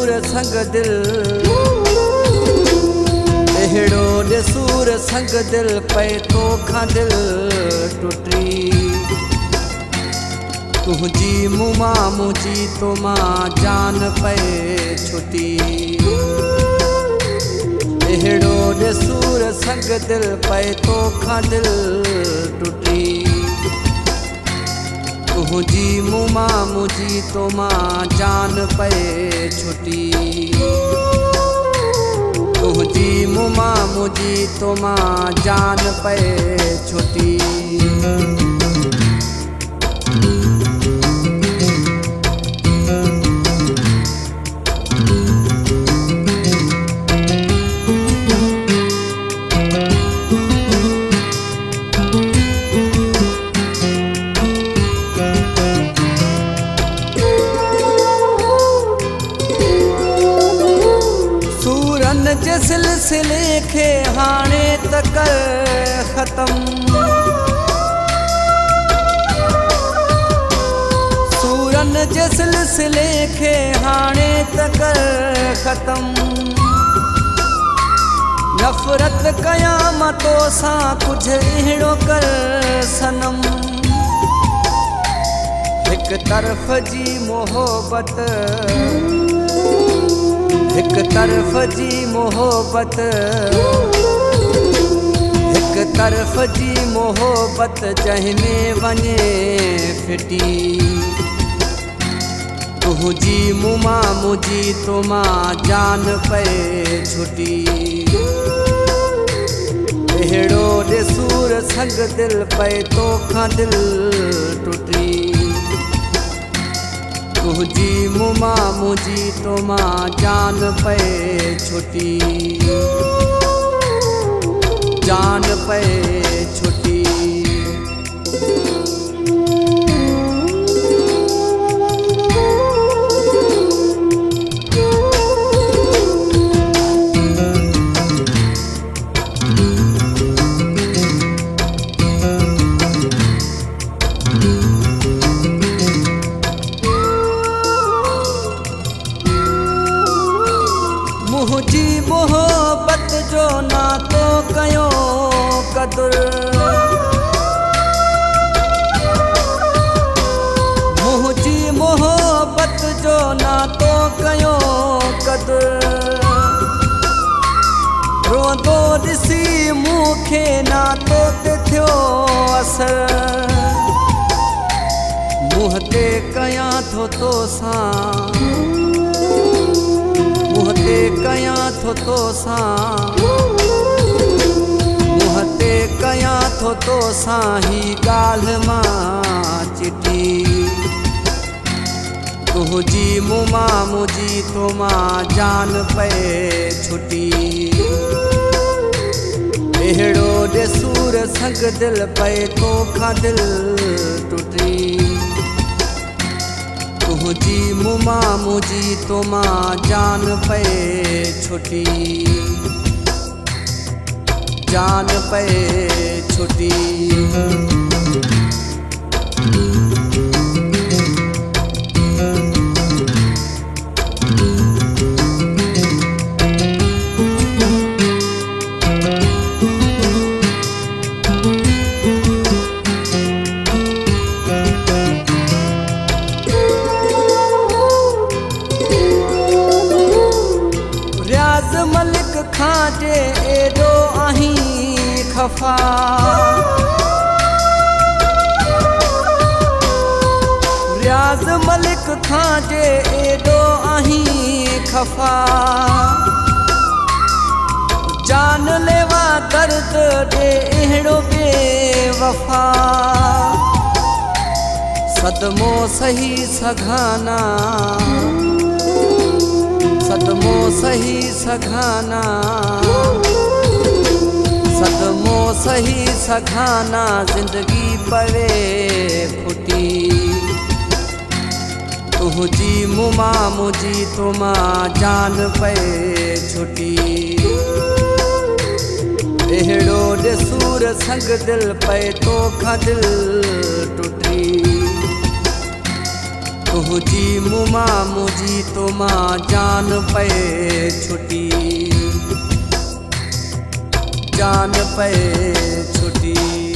सूर संग दिल एड़ो दे सूर संग दिल पे तो खां दिल टुटी तुझी मुमा मुझी तो मां जान पे छुटी एड़ो दे सूर संग दिल पे तो खां दिल टुटी तुझी मुमा मुझी तो मां जान पे छुटी तुझी मुमा मुझी तो मां जान पे छुटी जे सिलसिले खे हाणे तक ख़त्म सूरन जे सिलसिले खे हाणे तक ख़त्म नफ़रत क़यामतो सां कुछ अहिड़ो कर सनम हिक तरफ़ जी मोहब्बत एक तरफ जी मोहब्बत एक तरफ जी मोहब्बत जंहिंमें वञे फिटी तुझी मुमा मुझी तो मां जान पे छुटी एड़ो दे सूर संग दिल पे तो खां दिल टुटी तुझी मुमा मुझी तो मां जान पे छुटी जान पे छुटी मुझी मोहब्बत जो ना तो कयो कदुर मुझी मोहब्बत जो ना तो कयो कदुर रोंदो ॾिसी मूंखे ना तो थियो असर मुंह ते कयां थो तो सां मुहते कयां थो तो सां मुहते कयां थो तो सां ही ॻाल्हि मां चिटी तुझी मुमा मुझी तो मां जान पे छुटी एड़ो दे सूर संग दिल पे तो खां दिल टुटी तुझी मुमा मुझी तो मां जान पे छुटी जान पे छुटी मलिक खां जे एॾो आहीं खफ़ा रियाज़ मलिक खां जे एॾो आहीं खफ़ा जान लेवा दर्द ॾे अहिड़ो बेवफ़ा सदमो सही सघाना सदमो सही सघाना सदमो सही सघाना जिंदगी पवे फुटी तुझी मुमा मुझी तो मां जान पे छुटी एड़ो दे सूर संग दिल पे तो खां दिल टुटी तुझी मुमा मुझी तो मां जान पे छुटी, जान पे छुटी।